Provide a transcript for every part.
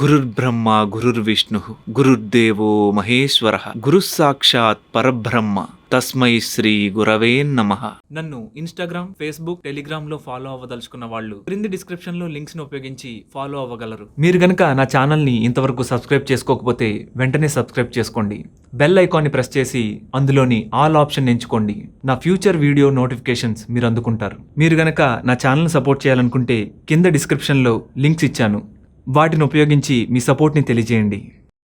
గురుర్బ్రహ్మ గురుర్విష్ణుః గురుర్దేవో మహేశ్వరః గురుః సాక్షాత్ పరబ్రహ్మ తస్మై శ్రీ గురవే నమః. నన్ను ఇన్స్టాగ్రామ్, ఫేస్బుక్, టెలిగ్రామ్ లో ఫాలో అవ్వదలుచుకున్న వాళ్ళు క్రింది డిస్క్రిప్షన్ లో లింక్స్ ను ఉపయోగించి ఫాలో అవ్వగలరు. మీరు గనక నా ఛానల్ ని ఇంతవరకు సబ్స్క్రైబ్ చేసుకోకపోతే వెంటనే సబ్స్క్రైబ్ చేసుకోండి. బెల్ ఐకాన్ ని ప్రెస్ చేసి అందులోని ఆల్ ఆప్షన్ ఎంచుకోండి. నా ఫ్యూచర్ వీడియో నోటిఫికేషన్స్ మీరు అందుకుంటారు. మీరు గనక నా ఛానల్ సపోర్ట్ చేయాలనుకుంటే కింద డిస్క్రిప్షన్ లో లింక్స్ ఇచ్చాను, వాటిని ఉపయోగించి మీ సపోర్ట్ని తెలియజేయండి.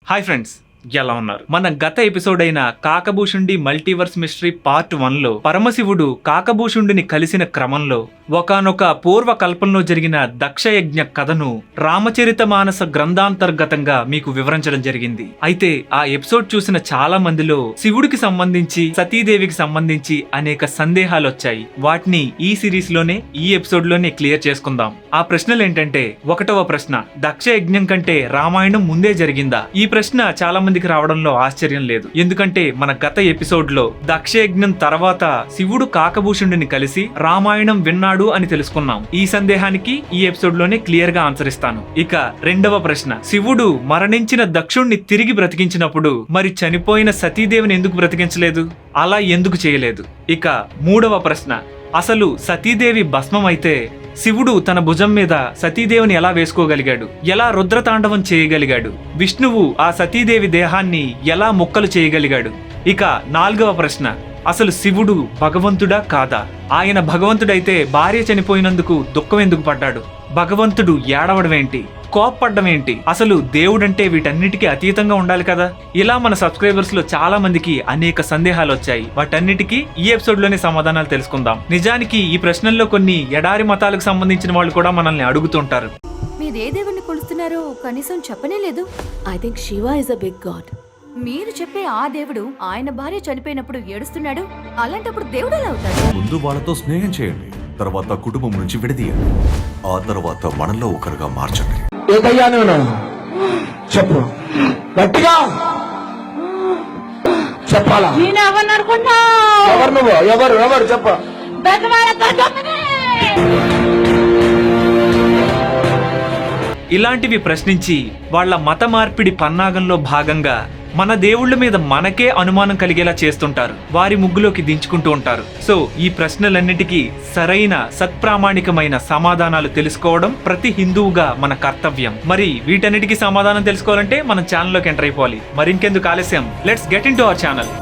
హాయ్ ఫ్రెండ్స్, ఎలా ఉన్నారు? మన గత ఎపిసోడ్ అయిన కాకభూషుండి మల్టీవర్స్ మిస్టరీ పార్ట్ 1లో పరమశివుడు కాకభూషుండిని కలిసిన క్రమంలో ఒకానొక పూర్వ కల్పంలో జరిగిన దక్షయజ్ఞ కథను రామచరితమానస గ్రంథాంతర్గతంగా మీకు వివరించడం జరిగింది. అయితే ఆ ఎపిసోడ్ చూసిన చాలా మందిలో శివుడికి సంబంధించి, సతీదేవికి సంబంధించి అనేక సందేహాలు వచ్చాయి. వాటిని ఈ సిరీస్ లోనే, ఈ ఎపిసోడ్ లోనే క్లియర్ చేసుకుందాం. ఆ ప్రశ్నలు ఏంటంటే, 1వ ప్రశ్న, దక్షయజ్ఞం కంటే రామాయణం ముందే జరిగిందా? ఈ ప్రశ్న చాలా మందికి రావడంలో ఆశ్చర్యం లేదు. ఎందుకంటే మన గత ఎపిసోడ్ లో దక్షయజ్ఞం తర్వాత శివుడు కాకభూషుడిని కలిసి రామాయణం విన్నాడు అని తెలుసుకున్నాం. ఈ సందేహానికి ఈ ఎపిసోడ్ లోనే క్లియర్ గా ఆన్సర్ ఇస్తాను. ఇక 2వ ప్రశ్న, శివుడు మరణించిన దక్షుణ్ణి తిరిగి బ్రతికించినప్పుడు మరి చనిపోయిన సతీదేవిని ఎందుకు బ్రతికించలేదు? అలా ఎందుకు చేయలేదు? ఇక 3వ ప్రశ్న, అసలు సతీదేవి భస్మం అయితే శివుడు తన భుజం మీద సతీదేవిని ఎలా వేసుకోగలిగాడు? ఎలా రుద్రతాండవం చేయగలిగాడు? విష్ణువు ఆ సతీదేవి దేహాన్ని ఎలా ముక్కలు చేయగలిగాడు? ఇక 4వ ప్రశ్న, అసలు శివుడు భగవంతుడా కాదా? ఆయన భగవంతుడైతే భార్య చనిపోయినందుకు దుఃఖం ఎందుకు పడ్డాడు? భగవంతుడు ఏడవడం ఏంటి? కోప్పడ్డం ఏంటి? అసలు దేవుడంటే వీటన్నిటికీ అతీతంగా ఉండాలి కదా? ఇలా మన సబ్స్క్రైబర్స్ లో చాలా మందికి అనేక సందేహాలు వచ్చాయి. వాటన్నిటికీ ఈ ఎపిసోడ్ లోనే సమాధానాలు తెలుసుకుందాం. నిజానికి ఈ ప్రశ్నల్లో కొన్ని ఎడారి మతాలకు సంబంధించిన వాళ్ళు కూడా మనల్ని అడుగుతుంటారు. మీరు ఏ దేవుణ్ణి కొలుస్తున్నారో కనీసం చెప్పనే లేదు. I think Shiva is a big god. మీరు చెప్పే ఆ దేవుడు ఆయన భార్య చనిపోయినప్పుడు ఏడుస్తున్నాడు. అలాంటప్పుడు దేవుడు ఎలా అవుతాడు? ముందు వాళ్ళతో స్నేహం చేయండి, తర్వాత కుటుంబం నుంచి విడదీయండి, ఆ తర్వాత మనలో ఒకరుగా మార్చండి. ఏదయ్యా నేను చెప్పు, గట్టిగా చెప్పాలా? ఎవరు నువ్వు? ఎవరు చెప్ప? ఇలాంటివి ప్రశ్నించి వాళ్ళ మత మార్పిడి పన్నాగంలో భాగంగా మన దేవుళ్ళ మీద మనకే అనుమానం కలిగేలా చేస్తుంటారు. వారి ముగ్గులోకి దించుకుంటూ ఉంటారు. సో ఈ ప్రశ్నలన్నిటికీ సరైన సత్ప్రామాణికమైన సమాధానాలు తెలుసుకోవడం ప్రతి హిందువుగా మన కర్తవ్యం. మరి వీటన్నిటికీ సమాధానం తెలుసుకోవాలంటే మన ఛానల్లోకి ఎంటర్ అయిపోవాలి. మరి ఇంకెందుకు ఆలస్యం, let's get in to our channel.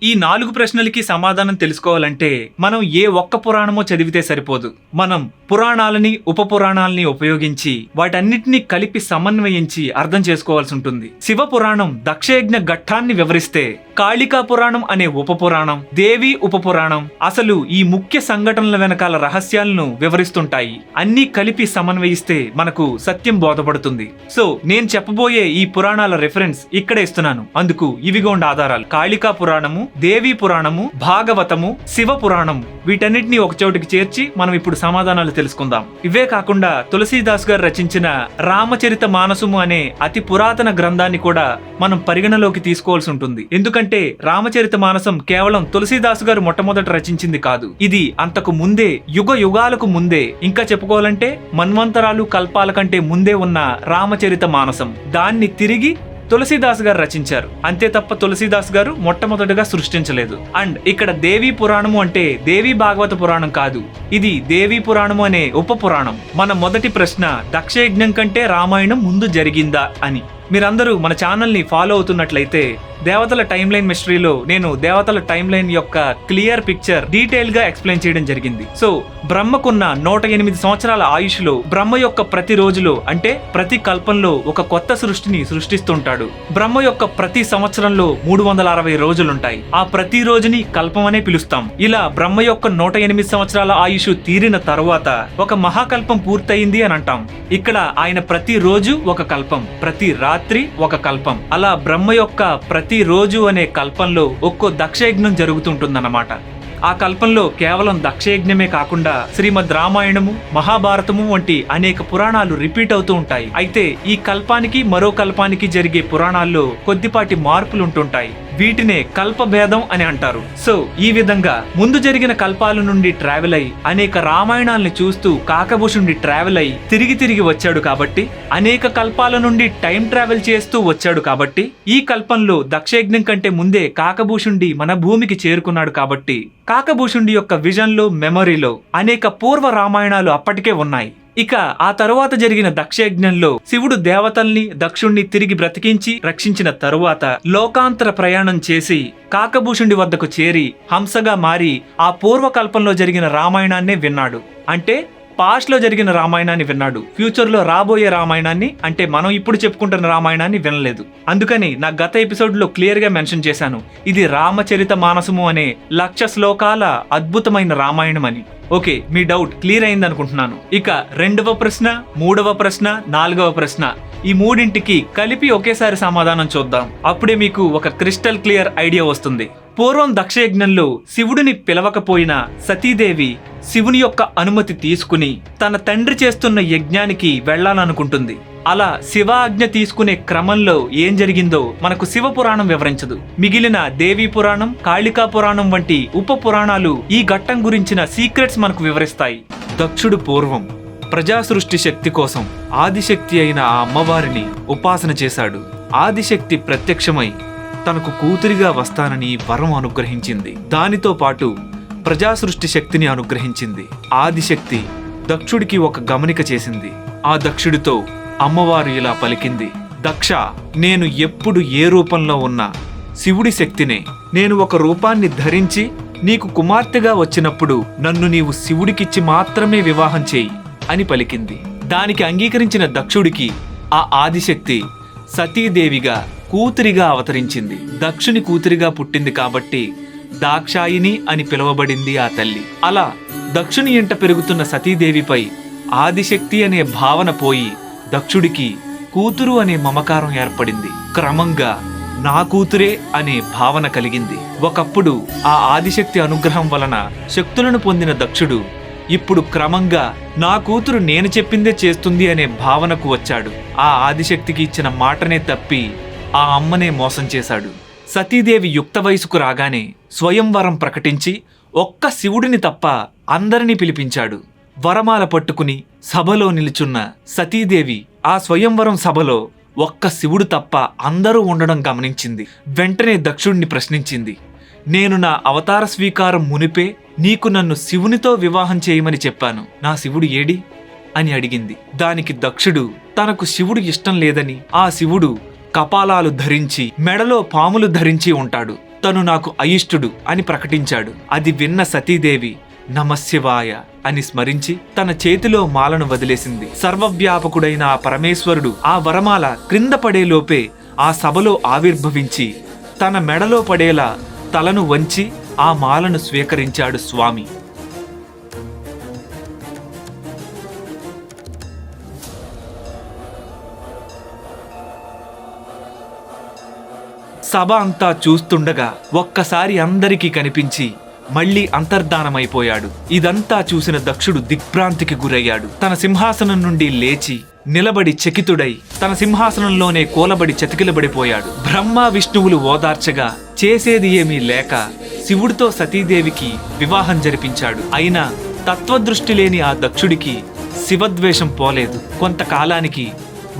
ఈ 4 ప్రశ్నలకి సమాధానం తెలుసుకోవాలంటే మనం ఏ ఒక్క పురాణమో చదివితే సరిపోదు. మనం పురాణాలని, ఉప పురాణాలని ఉపయోగించి వాటన్నిటినీ కలిపి సమన్వయించి అర్థం చేసుకోవాల్సి ఉంటుంది. శివ పురాణం దక్షయజ్ఞ ఘట్టాన్ని వివరిస్తే, కాళికా పురాణం అనే ఉప పురాణం, దేవి ఉప పురాణం అసలు ఈ ముఖ్య సంఘటనల వెనకాల రహస్యాలను వివరిస్తుంటాయి. అన్నీ కలిపి సమన్వయిస్తే మనకు సత్యం బోధపడుతుంది. సో నేను చెప్పబోయే ఈ పురాణాల రిఫరెన్స్ ఇక్కడే ఇస్తున్నాను. అందుకు ఇవిగోండి ఆధారాలు: కాళికా పురాణము, దేవి పురాణము, భాగవతము, శివ పురాణం. వీటన్నిటిని ఒక చోటికి చేర్చి మనం ఇప్పుడు సమాధానాలు తెలుసుకుందాం. ఇవే కాకుండా తులసీదాస్ గారు రచించిన రామచరిత మానసము అనే అతి పురాతన గ్రంథాన్ని కూడా మనం పరిగణలోకి తీసుకోవాల్సి ఉంటుంది. ఎందుకంటే రామచరిత మానసం కేవలం తులసీదాస్ గారు మొట్టమొదట రచించింది కాదు. ఇది అంతకు ముందే, యుగ యుగాలకు ముందే, ఇంకా చెప్పుకోవాలంటే మన్వంతరాలు, కల్పాల కంటే ముందే ఉన్న రామచరిత మానసం. దాన్ని తిరిగి తులసీదాస్ గారు రచించారు. అంతే తప్ప తులసీదాస్ గారు మొట్టమొదటిగా సృష్టించలేదు. అండ్ ఇక్కడ దేవీ పురాణము అంటే దేవి భాగవత పురాణం కాదు, ఇది దేవీ పురాణము అనే ఉప పురాణం. మన మొదటి ప్రశ్న, దక్షయజ్ఞం కంటే రామాయణం ముందు జరిగిందా అని. మీరందరూ మన ఛానల్ని ఫాలో అవుతున్నట్లయితే దేవతల టైమ్ లైన్ మిస్టరీలో నేను దేవతల టైమ్ లైన్ యొక్క క్లియర్ పిక్చర్ డీటెయిల్ గా ఎక్స్ప్లెయిన్ చేయడం జరిగింది. సో బ్రహ్మకున్న 108 సంవత్సరాల ఆయుష్లో బ్రహ్మ యొక్క ప్రతి రోజులో, అంటే ప్రతి కల్పంలో ఒక కొత్త సృష్టిని సృష్టిస్తుంటాడు. బ్రహ్మ యొక్క ప్రతి సంవత్సరంలో 360 రోజులుంటాయి. ఆ ప్రతి రోజుని కల్పం అనే పిలుస్తాం. ఇలా బ్రహ్మ యొక్క 108 సంవత్సరాల ఆయుష్ తీరిన తరువాత ఒక మహాకల్పం పూర్తయింది అని అంటాం. ఇక్కడ ఆయన ప్రతి రోజు ఒక కల్పం, ప్రతి రాత్రి రాత్రి ఒక కల్పం. అలా బ్రహ్మ యొక్క ప్రతి రోజు అనే కల్పంలో ఒక్కో దక్షయజ్ఞం జరుగుతుంటుందన్నమాట. ఆ కల్పంలో కేవలం దక్షయజ్ఞమే కాకుండా శ్రీమద్ రామాయణము, మహాభారతము వంటి అనేక పురాణాలు రిపీట్ అవుతూ ఉంటాయి. అయితే ఈ కల్పానికి మరో కల్పానికి జరిగే పురాణాల్లో కొద్దిపాటి మార్పులు ఉంటుంటాయి. వీటినే కల్పభేదం అని అంటారు. సో ఈ విధంగా ముందు జరిగిన కల్పాల నుండి ట్రావెల్ అయి అనేక రామాయణాలను చూస్తూ కాకభూషుడి ట్రావెల్ అయి తిరిగి వచ్చాడు కాబట్టి, అనేక కల్పాల నుండి టైం ట్రావెల్ చేస్తూ వచ్చాడు కాబట్టి, ఈ కల్పంలో దక్షయజ్ఞం కంటే ముందే కాకభూషుడి మన భూమికి చేరుకున్నాడు కాబట్టి, కాకభూషుడి యొక్క విజన్లో, మెమరీలో అనేక పూర్వ రామాయణాలు అప్పటికే ఉన్నాయి. ఇక ఆ తరువాత జరిగిన దక్షయజ్ఞంలో శివుడు దేవతల్ని, దక్షుణ్ణి తిరిగి బ్రతికించి రక్షించిన తరువాత లోకాంతర ప్రయాణం చేసి కాకభూషుడి వద్దకు చేరి హంసగా మారి ఆ పూర్వకల్పంలో జరిగిన రామాయణాన్నే విన్నాడు. అంటే పాస్ట్ లో జరిగిన రామాయణాన్ని విన్నాడు. ఫ్యూచర్ లో రాబోయే రామాయణాన్ని, అంటే మనం ఇప్పుడు చెప్పుకుంటున్న రామాయణాన్ని వినలేదు. అందుకని నా గత ఎపిసోడ్ లో క్లియర్ గా మెన్షన్ చేశాను, ఇది రామచరిత మానసము అనే 1,00,000 శ్లోకాల అద్భుతమైన రామాయణం అని. ఓకే, మీ డౌట్ క్లియర్ అయింది అనుకుంటున్నాను. ఇక 2వ ప్రశ్న, 3వ ప్రశ్న, 4వ ప్రశ్న, ఈ మూడింటికి కలిపి ఒకేసారి సమాధానం చూద్దాం. అప్పుడే మీకు ఒక క్రిస్టల్ క్లియర్ ఐడియా వస్తుంది. పూర్వం దక్షయజ్ఞంలో శివుడిని పిలవకపోయినా సతీదేవి శివుని యొక్క అనుమతి తీసుకుని తన తండ్రి చేస్తున్న యజ్ఞానికి వెళ్లాలనుకుంటుంది. అలా శివ ఆజ్ఞ తీసుకునే క్రమంలో ఏం జరిగిందో మనకు శివ పురాణం వివరించదు. మిగిలిన దేవీ పురాణం, కాళికా పురాణం వంటి ఉప పురాణాలు ఈ ఘట్టం గురించిన సీక్రెట్స్ మనకు వివరిస్తాయి. దక్షుడు పూర్వం ప్రజా సృష్టి శక్తి కోసం ఆదిశక్తి అయిన ఆ అమ్మవారిని ఉపాసన చేశాడు. ఆదిశక్తి ప్రత్యక్షమై తనకు కూతురిగా వస్తానని వరం అనుగ్రహించింది. దానితో పాటు ప్రజా సృష్టి శక్తిని అనుగ్రహించింది. ఆదిశక్తి దక్షుడికి ఒక గమనిక చేసింది. ఆ దక్షుడితో అమ్మవారు ఇలా పలికింది, దక్ష, నేను ఎప్పుడు ఏ రూపంలో ఉన్నా శివుడి శక్తినే. నేను ఒక రూపాన్ని ధరించి నీకు కుమార్తెగా వచ్చినప్పుడు నన్ను నీవు శివుడికిచ్చి మాత్రమే వివాహం చేయి అని పలికింది. దానికి అంగీకరించిన దక్షుడికి ఆ ఆదిశక్తి సతీదేవిగా కూతురిగా అవతరించింది. దక్షుని కూతురిగా పుట్టింది కాబట్టి దాక్షాయిని అని పిలువబడింది ఆ తల్లి. అలా దక్షుని ఇంట పెరుగుతున్న సతీదేవిపై ఆదిశక్తి అనే భావన పోయి దక్షుడికి కూతురు అనే మమకారం ఏర్పడింది. క్రమంగా నా కూతురే అనే భావన కలిగింది. ఒకప్పుడు ఆ ఆదిశక్తి అనుగ్రహం వలన శక్తులను పొందిన దక్షుడు ఇప్పుడు క్రమంగా నా కూతురు నేను చెప్పిందే చేస్తుంది అనే భావనకు వచ్చాడు. ఆ ఆదిశక్తికి ఇచ్చిన మాటనే తప్పి ఆ అమ్మనే మోసం చేశాడు. సతీదేవి యుక్త వయసుకు రాగానే స్వయంవరం ప్రకటించి ఒక్క శివుడిని తప్ప అందరినీ పిలిపించాడు. వరమాల పట్టుకుని సభలో నిలుచున్న సతీదేవి ఆ స్వయంవరం సభలో ఒక్క శివుడు తప్ప అందరూ ఉండడం గమనించింది. వెంటనే దక్షుడిని ప్రశ్నించింది, నేను నా అవతార స్వీకారం మునిపే నీకు నన్ను శివునితో వివాహం చేయమని చెప్పాను, నా శివుడు ఏడి అని అడిగింది. దానికి దక్షుడు తనకు శివుడు ఇష్టం లేదని, ఆ శివుడు కపాలాలు ధరించి మెడలో పాములు ధరించి ఉంటాడు, తను నాకు అయిష్టుడు అని ప్రకటించాడు. అది విన్న సతీదేవి నమశివాయ అని స్మరించి తన చేతిలో మాలను వదిలేసింది. సర్వవ్యాపకుడైన ఆ పరమేశ్వరుడు ఆ వరమాల క్రింద పడేలోపే ఆ సభలో ఆవిర్భవించి తన మెడలో పడేలా తలను వంచి ఆ మాలను స్వీకరించాడు స్వామి. సభ అంతా చూస్తుండగా ఒక్కసారి అందరికీ కనిపించి మళ్లీ అంతర్ధానమైపోయాడు. ఇదంతా చూసిన దక్షుడు దిగ్భ్రాంతికి గురయ్యాడు. తన సింహాసనం నుండి లేచి నిలబడి చకితుడై తన సింహాసనంలోనే కూలబడి చతికిలబడిపోయాడు. బ్రహ్మ విష్ణువులు ఓదార్చగా చేసేది ఏమీ లేక శివుడితో సతీదేవికి వివాహం జరిపించాడు. అయినా తత్వదృష్టి లేని ఆ దక్షుడికి శివద్వేషం పోలేదు. కొంతకాలానికి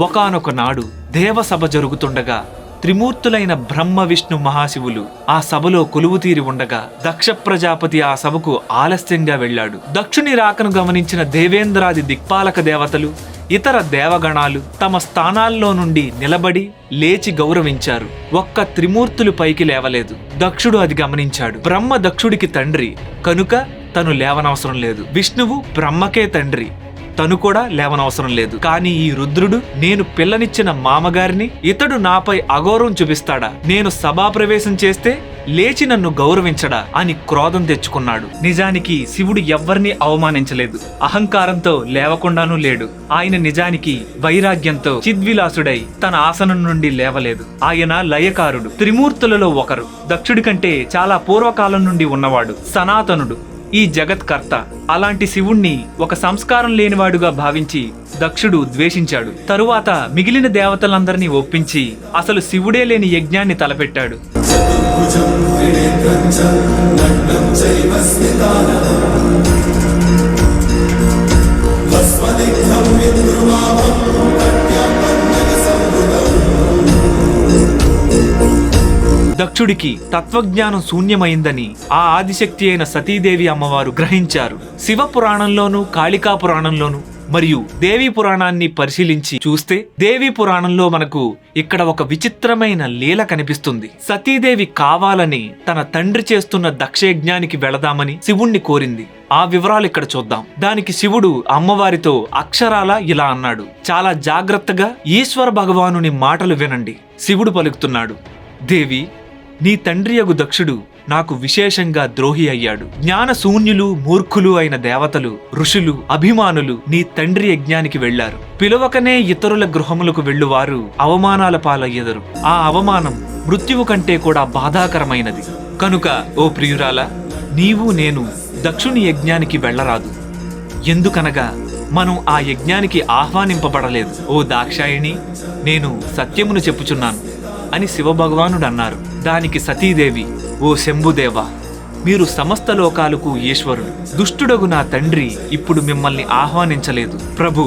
ఒకానొక నాడు దేవసభ జరుగుతుండగా త్రిమూర్తులైన బ్రహ్మ విష్ణు మహాశివులు ఆ సభలో కొలువుతీరి ఉండగా దక్ష ప్రజాపతి ఆ సభకు ఆలస్యంగా వెళ్ళాడు. దక్షుని రాకను గమనించిన దేవేంద్రాది దిక్పాలక దేవతలు, ఇతర దేవగణాలు తమ స్థానాల్లో నుండి నిలబడి లేచి గౌరవించారు. ఒక్క త్రిమూర్తులు పైకి లేవలేదు. దక్షుడు అది గమనించాడు. బ్రహ్మ దక్షుడికి తండ్రి కనుక తను లేవనవసరం లేదు. విష్ణువు బ్రహ్మకే తండ్రి తను కూడా లేవనవసరం లేదు. కానీ ఈ రుద్రుడు నేను పిల్లనిచ్చిన మామగారిని ఇతడు నాపై అగౌరవం చూపిస్తాడా, నేను సభా ప్రవేశం చేస్తే లేచి నన్ను గౌరవించడా అని క్రోధం తెచ్చుకున్నాడు. నిజానికి శివుడు ఎవ్వరినీ అవమానించలేదు, అహంకారంతో లేవకుండానూ లేడు. ఆయన నిజానికి వైరాగ్యంతో చిద్విలాసుడై తన ఆసనం నుండి లేవలేదు. ఆయన లయకారుడు, త్రిమూర్తులలో ఒకరు, దక్షుడి కంటే చాలా పూర్వకాలం నుండి ఉన్నవాడు, సనాతనుడు, ఈ జగత్కర్త. అలాంటి శివుణ్ణి ఒక సంస్కారం లేనివాడుగా భావించి దక్షుడు ద్వేషించాడు. తరువాత మిగిలిన దేవతలందరినీ ఒప్పించి అసలు శివుడే లేని యజ్ఞాన్ని తలపెట్టాడు. దక్షుడికి తత్వజ్ఞానం శూన్యమైందని ఆ ఆదిశక్తి అయిన సతీదేవి అమ్మవారు గ్రహించారు. శివ పురాణంలోను, కాళికా పురాణంలోను మరియు దేవీ పురాణాన్ని పరిశీలించి చూస్తే దేవీ పురాణంలో మనకు ఇక్కడ ఒక విచిత్రమైన లీల కనిపిస్తుంది. సతీదేవి కావాలని తన తండ్రి చేస్తున్న దక్షయజ్ఞానికి వెళదామని శివుణ్ణి కోరింది. ఆ వివరాలు ఇక్కడ చూద్దాం. దానికి శివుడు అమ్మవారితో అక్షరాల ఇలా అన్నాడు. చాలా జాగ్రత్తగా ఈశ్వర భగవానుని మాటలు వినండి. శివుడు పలుకుతున్నాడు, దేవి, నీ తండ్రియగు దక్షుడు నాకు విశేషంగా ద్రోహి అయ్యాడు. జ్ఞాన శూన్యులు, మూర్ఖులు అయిన దేవతలు, ఋషులు, అభిమానులు నీ తండ్రి యజ్ఞానికి వెళ్లారు. పిలవకనే ఇతరుల గృహములకు వెళ్లువారు అవమానాల పాలయ్యెదరు. ఆ అవమానం మృత్యువు కంటే కూడా బాధాకరమైనది. కనుక ఓ ప్రియురాలా, నీవు నేను దక్షుని యజ్ఞానికి వెళ్లరాదు. ఎందుకనగా మనం ఆ యజ్ఞానికి ఆహ్వానింపబడలేదు. ఓ దాక్షాయిణి, నేను సత్యమును చెప్పుచున్నాను అని శివభగవానుడు అన్నారు. దానికి సతీదేవి, ఓ శంభుదేవ, మీరు సమస్త లోకాలకు ఈశ్వరుడు. దుష్టుడగు నా తండ్రి ఇప్పుడు మిమ్మల్ని ఆహ్వానించలేదు. ప్రభు,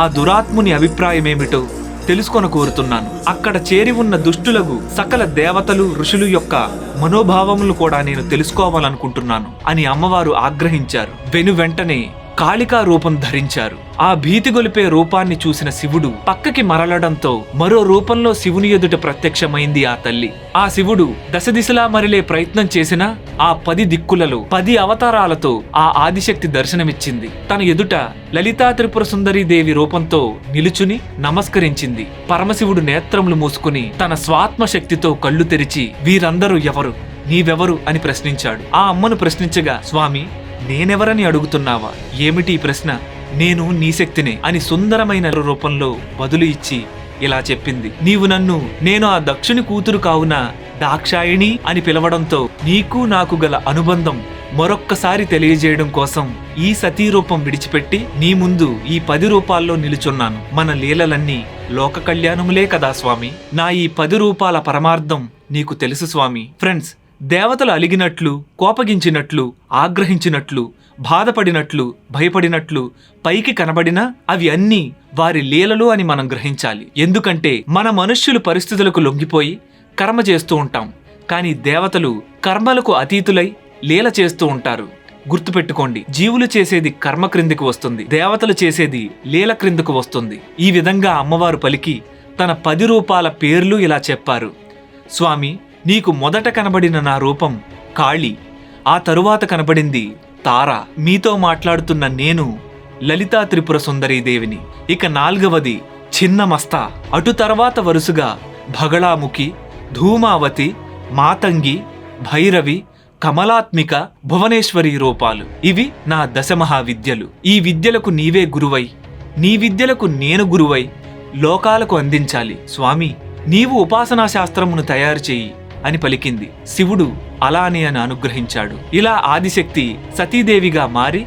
ఆ దురాత్ముని అభిప్రాయమేమిటో తెలుసుకొన కోరుతున్నాను. అక్కడ చేరి ఉన్న దుష్టులకు సకల దేవతలు, ఋషులు యొక్క మనోభావములు కూడా నేను తెలుసుకోవాలనుకుంటున్నాను అని అమ్మవారు ఆగ్రహించారు. వెంటనే కాళికా రూపం ధరించారు. ఆ భీతిగొలిపే రూపాన్ని చూసిన శివుడు పక్కకి మరలడంతో మరో రూపంలో శివుని ఎదుట ప్రత్యక్షమైంది ఆ తల్లి. ఆ శివుడు దశ దిశలా మరిలే ప్రయత్నం చేసినా ఆ 10 దిక్కులలో 10 అవతారాలతో ఆ ఆదిశక్తి దర్శనమిచ్చింది. తన ఎదుట లలితా త్రిపుర సుందరీ దేవి రూపంతో నిలుచుని నమస్కరించింది. పరమశివుడు నేత్రములు మూసుకుని తన స్వాత్మ శక్తితో కళ్ళు తెరిచి, వీరందరూ ఎవరు, నీవెవరు అని ప్రశ్నించాడు. ఆ అమ్మను ప్రశ్నించగా, స్వామి, నేనెవరని అడుగుతున్నావా? ఏమిటి ఈ ప్రశ్న? నేను నీ శక్తినే అని సుందరమైన రూపంలో బదులు ఇచ్చి ఇలా చెప్పింది. నీవు నన్ను నేను ఆ దక్షుని కూతురు కావున దాక్షాయిణి అని పిలవడంతో నీకు నాకు గల అనుబంధం మరొక్కసారి తెలియజేయడం కోసం ఈ సతీ రూపం విడిచిపెట్టి నీ ముందు ఈ 10 రూపాల్లో నిలుచున్నాను. మన లీలలన్నీ లోక కళ్యాణములే కదా స్వామి. నా ఈ 10 రూపాల పరమార్థం నీకు తెలుసు స్వామి. ఫ్రెండ్స్, దేవతలు అలిగినట్లు, కోపగించినట్లు, ఆగ్రహించినట్లు, బాధపడినట్లు, భయపడినట్లు పైకి కనబడినా అవి అన్నీ వారి లీలలు అని మనం గ్రహించాలి. ఎందుకంటే మన మనుష్యులు పరిస్థితులకు లొంగిపోయి కర్మ చేస్తూ ఉంటాం. కానీ దేవతలు కర్మలకు అతీతులై లీల చేస్తూ ఉంటారు. గుర్తుపెట్టుకోండి, జీవులు చేసేది కర్మ క్రిందికి వస్తుంది, దేవతలు చేసేది లీల క్రిందికి వస్తుంది. ఈ విధంగా అమ్మవారు పలికి తన 10 రూపాల పేర్లు ఇలా చెప్పారు. స్వామి, నీకు మొదట కనబడిన నా రూపం కాళి, ఆ తరువాత కనబడింది తార. మీతో మాట్లాడుతున్న నేను లలితా త్రిపుర సుందరీదేవిని. ఇక 4వది చిన్నమస్త. అటు తర్వాత వరుసగా భగళాముఖి, ధూమావతి, మాతంగి, భైరవి, కమలాత్మిక, భువనేశ్వరి రూపాలు. ఇవి నా 10 మహావిద్యలు. ఈ విద్యలకు నీవే గురువై, నీ విద్యలకు నేను గురువై లోకాలకు అందించాలి. స్వామి, నీవు ఉపాసనా శాస్త్రమును తయారు చేయి అని పలికింది. శివుడు అలానే అని అనుగ్రహించాడు. ఇలా ఆదిశక్తి సతీదేవిగా మారి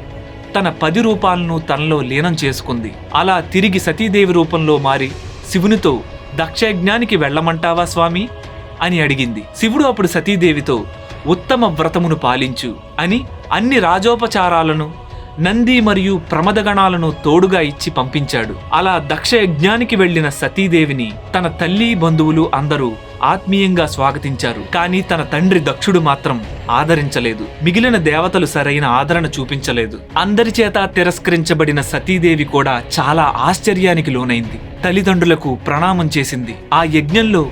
తన 10 రూపాలను తనలో లీనం చేసుకుంది. అలా తిరిగి సతీదేవి రూపంలో మారి శివునితో దక్షయజ్ఞానికి వెళ్ళమంటావా స్వామి అని అడిగింది. శివుడు అప్పుడు సతీదేవితో ఉత్తమ వ్రతమును పాలించు అని అన్ని రాజోపచారాలను, నంది మరియు ప్రమదగణాలను తోడుగా ఇచ్చి పంపించాడు. అలా దక్షయజ్ఞానికి వెళ్లిన సతీదేవిని తన తల్లి, బంధువులు అందరూ ఆత్మీయంగా స్వాగతించారు. కానీ తన తండ్రి దక్షుడు మాత్రం ఆదరించలేదు. మిగిలిన దేవతలు సరైన ఆదరణ చూపించలేదు. అందరి చేత తిరస్కరించబడిన సతీదేవి కూడా చాలా ఆశ్చర్యానికి లోనైంది. తల్లిదండ్రులకు ప్రణామం చేసింది. ఆ యజ్ఞంలో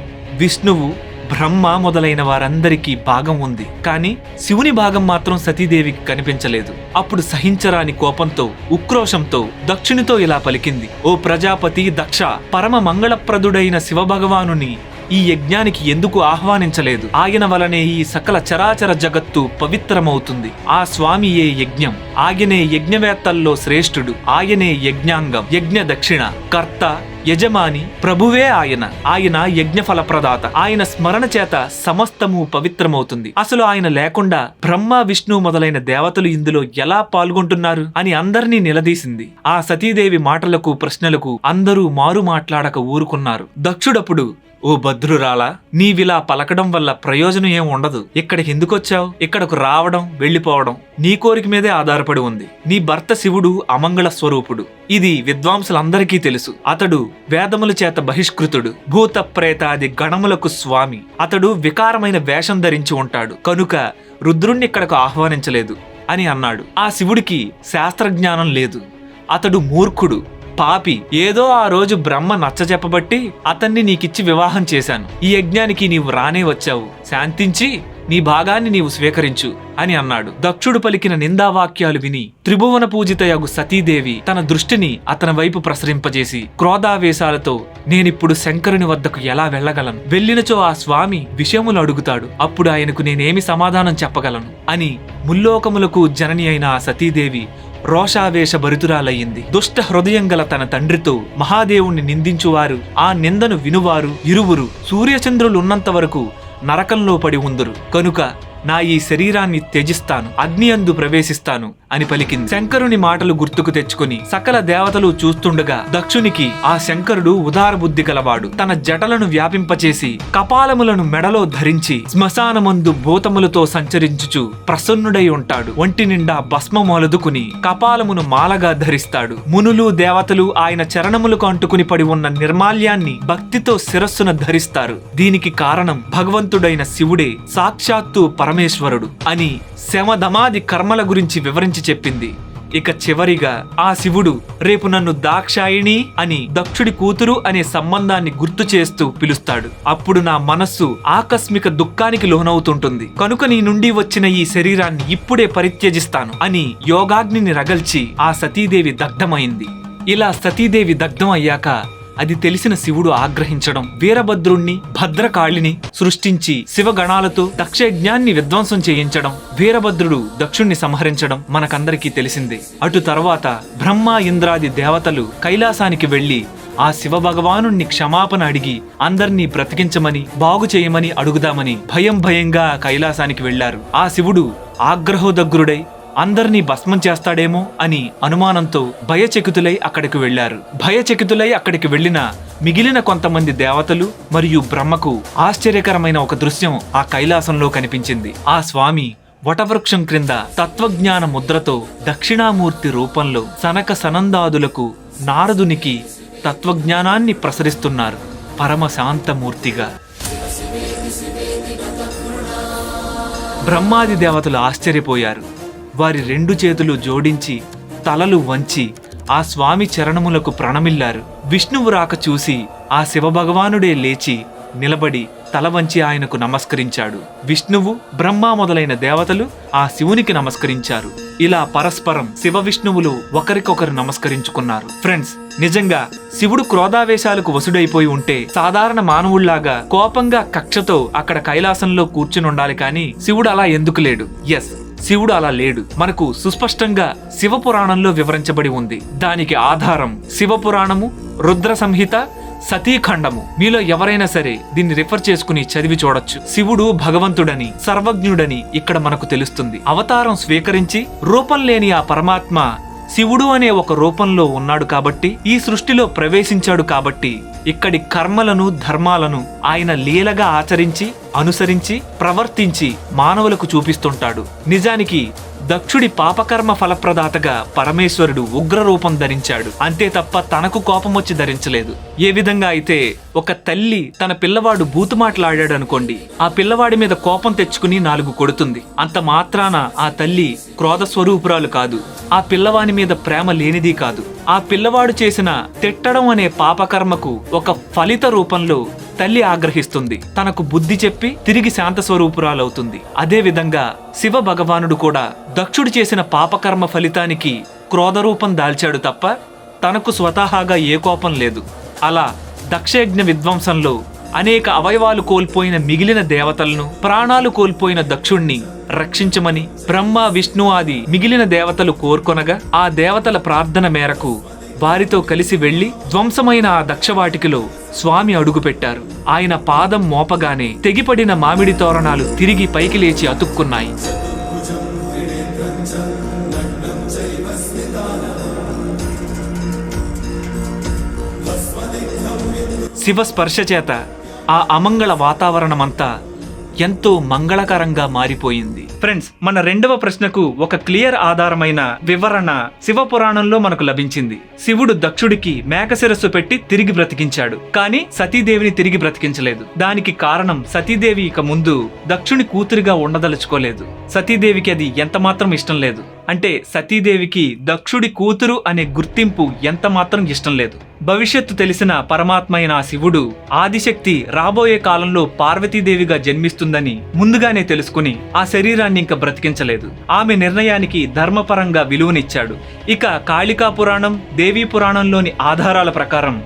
విష్ణువు, బ్రహ్మ మొదలైన వారందరికీ భాగం ఉంది, కానీ శివుని భాగం మాత్రం సతీదేవికి కనిపించలేదు. అప్పుడు సహించరాని కోపంతో, ఉక్రోషంతో దక్షునితో ఇలా పలికింది: ఓ ప్రజాపతి దక్ష, పరమ మంగళప్రదుడైన శివభగవానుని ఈ యజ్ఞానికి ఎందుకు ఆహ్వానించలేదు? ఆయన వలనే ఈ సకల చరాచర జగత్తు పవిత్రమవుతుంది. ఆ స్వామియే యజ్ఞం, ఆయనే యజ్ఞవేత్తల్లో శ్రేష్ఠుడు, ఆయనే యజ్ఞాంగం, యజ్ఞ దక్షిణ, కర్త, యజమాని, ప్రభువే ఆయన యజ్ఞ ఫలప్రదాత. ఆయన స్మరణ చేత సమస్తము పవిత్రమవుతుంది. అసలు ఆయన లేకుండా బ్రహ్మ, విష్ణు మొదలైన దేవతలు ఇందులో ఎలా పాల్గొంటున్నారు అని అందరినీ నిలదీసింది. ఆ సతీదేవి మాటలకు, ప్రశ్నలకు అందరూ మారు మాట్లాడక ఊరుకున్నారు. దక్షుడప్పుడు: ఓ భద్రురాలా, నీవిలా పలకడం వల్ల ప్రయోజనం ఏం ఉండదు. ఇక్కడికి ఎందుకొచ్చావు? ఇక్కడకు రావడం, వెళ్లిపోవడం నీ కోరిక మీదే ఆధారపడి ఉంది. నీ భర్త శివుడు అమంగళ స్వరూపుడు. ఇది విద్వాంసులందరికీ తెలుసు. అతడు వేదముల చేత బహిష్కృతుడు, భూత ప్రేతాది గణములకు స్వామి. అతడు వికారమైన వేషం ధరించి ఉంటాడు, కనుక రుద్రుణ్ణి ఇక్కడకు ఆహ్వానించలేదు అని అన్నాడు. ఆ శివుడికి శాస్త్రజ్ఞానం లేదు. అతడు మూర్ఖుడు, పాపి. ఏదో ఆ రోజు బ్రహ్మ నచ్చజెప్పబట్టి అతన్ని నీకిచ్చి వివాహం చేశాను. ఈ యజ్ఞానికి నీవు రానే వచ్చావు, శాంతించి నీ భాగాన్ని నీవు స్వీకరించు అని అన్నాడు. దక్షుడు పలికిన నిందావాక్యాలు విని త్రిభువన పూజితయగు సతీదేవి తన దృష్టిని అతని వైపు ప్రసరింపజేసి క్రోధావేశాలతో: నేనిప్పుడు శంకరుని వద్దకు ఎలా వెళ్ళగలను? వెళ్ళినచో ఆ స్వామి విషయములు అడుగుతాడు. అప్పుడు ఆయనకు నేనేమి సమాధానం చెప్పగలను అని ముల్లోకములకు జనని అయిన ఆ సతీదేవి రోషావేశ భరితురాలయ్యింది. దుష్ట హృదయం గల తన తండ్రితో మహాదేవుణ్ణి నిందించువారు, ఆ నిందను వినువారు ఇరువురు సూర్యచంద్రులు ఉన్నంత వరకు నరకంలో పడి ఉందురు. కనుక నా ఈ శరీరాన్ని త్యజిస్తాను, అగ్ని అందు ప్రవేశిస్తాను అని పలికింది. శంకరుని మాటలు గుర్తుకు తెచ్చుకుని సకల దేవతలు చూస్తుండగా దక్షునికి ఆ శంకరుడు ఉదార బుద్ధి గలవాడు. తన జటలను వ్యాపింపచేసి కపాలములను మెడలో ధరించి శ్మశానమందు భూతములతో సంచరించుచు ప్రసన్నుడై ఉంటాడు. ఒంటి నిండా భస్మమొలదుకుని కపాలమును మాలగా ధరిస్తాడు. మునులు, దేవతలు ఆయన చరణములకు అంటుకుని పడి ఉన్న నిర్మాల్యాన్ని భక్తితో శిరస్సున ధరిస్తారు. దీనికి కారణం భగవంతుడైన శివుడే, సాక్షాత్తు పరమేశ్వరుడు అని శమధమాది కర్మల గురించి వివరించి చెప్పింది. ఇక చివరిగా ఆ శివుడు రేపు నన్ను దాక్షాయిణి అని దక్షుడి కూతురు అనే సంబంధాన్ని గుర్తు చేస్తూ పిలుస్తాడు. అప్పుడు నా మనస్సు ఆకస్మిక దుఃఖానికి లోనవుతుంటుంది. కనుక నీ నుండి వచ్చిన ఈ శరీరాన్ని ఇప్పుడే పరిత్యజిస్తాను అని యోగాగ్నిని రగల్చి ఆ సతీదేవి దగ్ధమైంది. ఇలా సతీదేవి దగ్ధం అయ్యాక అది తెలిసిన శివుడు ఆగ్రహించడం, వీరభద్రుణ్ణి, భద్రకాళిని సృష్టించి శివగణాలతో దక్షయజ్ఞాన్ని విధ్వంసం చేయించడం, వీరభద్రుడు దక్షుణ్ణి సంహరించడం మనకందరికీ తెలిసిందే. అటు తర్వాత బ్రహ్మ, ఇంద్రాది దేవతలు కైలాసానికి వెళ్లి ఆ శివ భగవానుణ్ణి క్షమాపణ అడిగి అందర్నీ బ్రతికించమని, బాగు చేయమని అడుగుదామని భయంగా కైలాసానికి వెళ్లారు. ఆ శివుడు ఆగ్రహోదగ్రుడై అందర్నీ భస్మం చేస్తాడేమో అని అనుమానంతో భయచకితులై అక్కడికి వెళ్లారు. భయచకితులై అక్కడికి వెళ్లిన మిగిలిన కొంతమంది దేవతలు మరియు బ్రహ్మకు ఆశ్చర్యకరమైన ఒక దృశ్యం ఆ కైలాసంలో కనిపించింది. ఆ స్వామి వటవృక్షం క్రింద తత్వజ్ఞాన ముద్రతో దక్షిణామూర్తి రూపంలో సనక సనందాదులకు, నారదునికి తత్వజ్ఞానాన్ని ప్రసరిస్తున్నారు పరమ శాంతమూర్తిగా. బ్రహ్మాది దేవతలు ఆశ్చర్యపోయారు. వారి రెండు చేతులు జోడించి తలలు వంచి ఆ స్వామి చరణములకు ప్రణమిల్లారు. విష్ణువు రాక చూసి ఆ శివభగవానుడే లేచి నిలబడి తల వంచి ఆయనకు నమస్కరించాడు. విష్ణువు, బ్రహ్మ మొదలైన దేవతలు ఆ శివునికి నమస్కరించారు. ఇలా పరస్పరం శివ విష్ణువులు ఒకరికొకరు నమస్కరించుకున్నారు. ఫ్రెండ్స్, నిజంగా శివుడు క్రోధావేశాలకు వసుడైపోయి ఉంటే సాధారణ మానవుళ్లాగా కోపంగా కక్షతో అక్కడ కైలాసంలో కూర్చుని ఉండాలి. కానీ శివుడు అలా ఎందుకు లేడు? ఎస్, శివుడు అలా లేడు. మనకు సుస్పష్టంగా శివపురాణంలో వివరించబడి ఉంది. దానికి ఆధారం శివపురాణము, రుద్ర సంహిత, సతీఖండము. మీలో ఎవరైనా సరే దీన్ని రిఫర్ చేసుకుని చదివి చూడొచ్చు. శివుడు భగవంతుడని, సర్వజ్ఞుడని ఇక్కడ మనకు తెలుస్తుంది. అవతారం స్వీకరించి రూపం లేని ఆ పరమాత్మ శివుడు అనే ఒక రూపంలో ఉన్నాడు కాబట్టి, ఈ సృష్టిలో ప్రవేశించాడు కాబట్టి ఇక్కడి కర్మలను, ధర్మాలను ఆయన లీలగా ఆచరించి, అనుసరించి, ప్రవర్తించి మానవులకు చూపిస్తుంటాడు. నిజానికి దక్షుడి పాపకర్మ ఫలప్రదాతగా పరమేశ్వరుడు ఉగ్ర రూపం ధరించాడు. అంతే తప్ప తనకు కోపం వచ్చి ధరించలేదు. ఏ విధంగా అయితే ఒక తల్లి తన పిల్లవాడు బూతుమాట్లాడాడు అనుకోండి, ఆ పిల్లవాడి మీద కోపం తెచ్చుకుని 4 కొడుతుంది. అంత మాత్రాన ఆ తల్లి క్రోధ స్వరూపురాలు కాదు. ఆ పిల్లవాని మీద ప్రేమ లేనిది కాదు. ఆ పిల్లవాడు చేసిన తిట్టడం అనే పాపకర్మకు ఒక ఫలిత రూపంలో తల్లి ఆగ్రహిస్తుంది. తనకు బుద్ధి చెప్పి తిరిగి శాంత స్వరూపురాలవుతుంది. అదే విధంగా శివ భగవానుడు కూడా దక్షుడు చేసిన పాపకర్మ ఫలితానికి క్రోధరూపం దాల్చాడు తప్ప తనకు స్వతహాగా ఏ కోపం లేదు. అలా దక్షయజ్ఞ విధ్వంసంలో అనేక అవయవాలు కోల్పోయిన మిగిలిన దేవతలను, ప్రాణాలు కోల్పోయిన దక్షుణ్ణి రక్షించమని బ్రహ్మ, విష్ణు ఆది మిగిలిన దేవతలు కోరుకొనగా ఆ దేవతల ప్రార్థన మేరకు వారితో కలిసి వెళ్లి ధ్వంసమైన ఆ దక్షవాటికలో స్వామి అడుగుపెట్టారు. ఆయన పాదం మోపగానే తెగిపడిన మామిడి తోరణాలు తిరిగి పైకి లేచి అతుక్కున్నాయి. శివ స్పర్శ చేత ఆ అమంగళ వాతావరణమంతా ఎంతో మంగళకరంగా మారిపోయింది. ఫ్రెండ్స్, మన రెండవ ప్రశ్నకు ఒక క్లియర్ ఆధారమైన వివరణ శివ పురాణంలో మనకు లభించింది. శివుడు దక్షుడికి మేక శిరస్సు పెట్టి తిరిగి బ్రతికించాడు, కానీ సతీదేవిని తిరిగి బ్రతికించలేదు. దానికి కారణం సతీదేవి ఇక ముందు దక్షుని కూతురిగా ఉండదలుచుకోలేదు. సతీదేవికి అది ఎంత మాత్రం ఇష్టం లేదు. అంటే సతీదేవికి దక్షుడి కూతురు అనే గుర్తింపు ఎంత మాత్రం ఇష్టం లేదు. భవిష్యత్తు తెలిసిన పరమాత్మ అయిన ఆ శివుడు ఆదిశక్తి రాబోయే కాలంలో పార్వతీదేవిగా జన్మిస్తుందని ముందుగానే తెలుసుకుని ఆ శరీరాన్ని ఇంకా బ్రతికించలేదు. ఆమె నిర్ణయానికి ధర్మపరంగా విలువనిచ్చాడు. ఇక కాళికా పురాణం, దేవీ పురాణంలోని ఆధారాల ప్రకారం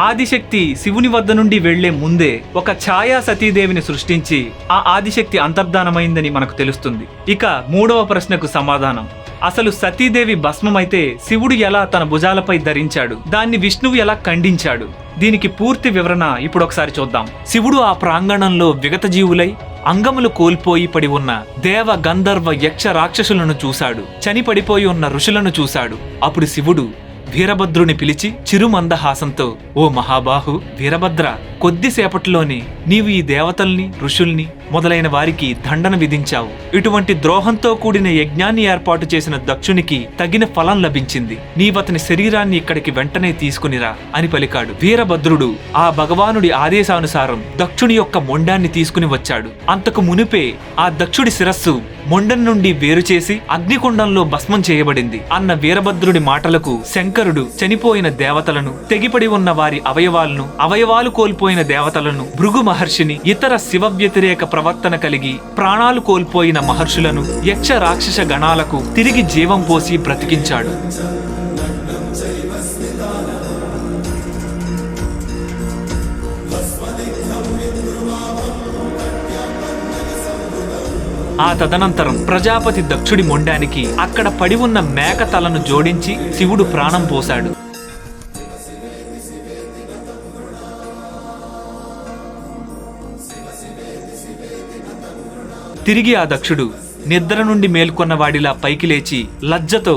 ఆదిశక్తి శివుని వద్ద నుండి వెళ్లే ముందే ఒక ఛాయా సతీదేవిని సృష్టించి ఆ ఆదిశక్తి అంతర్ధానమైందని మనకు తెలుస్తుంది. ఇక మూడవ ప్రశ్నకు సమాధానం, అసలు సతీదేవి భస్మమైతే శివుడు ఎలా తన భుజాలపై ధరించాడు, దాన్ని విష్ణువు ఎలా ఖండించాడు? దీనికి పూర్తి వివరణ ఇప్పుడు ఒకసారి చూద్దాం. శివుడు ఆ ప్రాంగణంలో విగత జీవులై అంగములు కోల్పోయి పడి ఉన్న దేవ, గంధర్వ, యక్ష, రాక్షసులను చూశాడు. చని పడిపోయి ఉన్న ఋషులను చూశాడు. అప్పుడు శివుడు వీరభద్రుని పిలిచి చిరుమందహాసంతో, ఓ మహాబాహు వీరభద్ర, కొద్దిసేపటిలోనే నీవు ఈ దేవతల్ని, ఋషుల్ని మొదలైన వారికి దండన విధించావు. ఇటువంటి ద్రోహంతో కూడిన యజ్ఞాన్ని ఏర్పాటు చేసిన దక్షునికి తగిన ఫలం లభించింది. నీవతని శరీరాన్ని ఇక్కడికి వెంటనే తీసుకునిరా అని పలికాడు. వీరభద్రుడు ఆ భగవానుడి ఆదేశానుసారం దక్షుని యొక్క మొండాన్ని తీసుకుని వచ్చాడు. అంతకు మునిపే ఆ దక్షుడి శిరస్సు మొండం నుండి వేరు చేసి అగ్నికుండంలో భస్మం చేయబడింది అన్న వీరభద్రుడి మాటలకు శంకరుడు చనిపోయిన దేవతలను, తెగిపడి ఉన్న వారి అవయవాలు కోల్పోయిన దేవతలను, భృగు మహర్షిని, ఇతర శివ వ్యతిరేక ప్రవర్తన కలిగి ప్రాణాలు కోల్పోయిన మహర్షులను, యక్ష, రాక్షస గణాలకు తిరిగి జీవం పోసి బ్రతికించాడు. ఆ తదనంతరం ప్రజాపతి దక్షుడి మొండానికి అక్కడ పడి ఉన్న మేక తలను జోడించి శివుడు ప్రాణం పోశాడు. తిరిగి ఆ దక్షుడు నిద్ర నుండి మేల్కొన్న వాడిలా పైకి లేచి లజ్జతో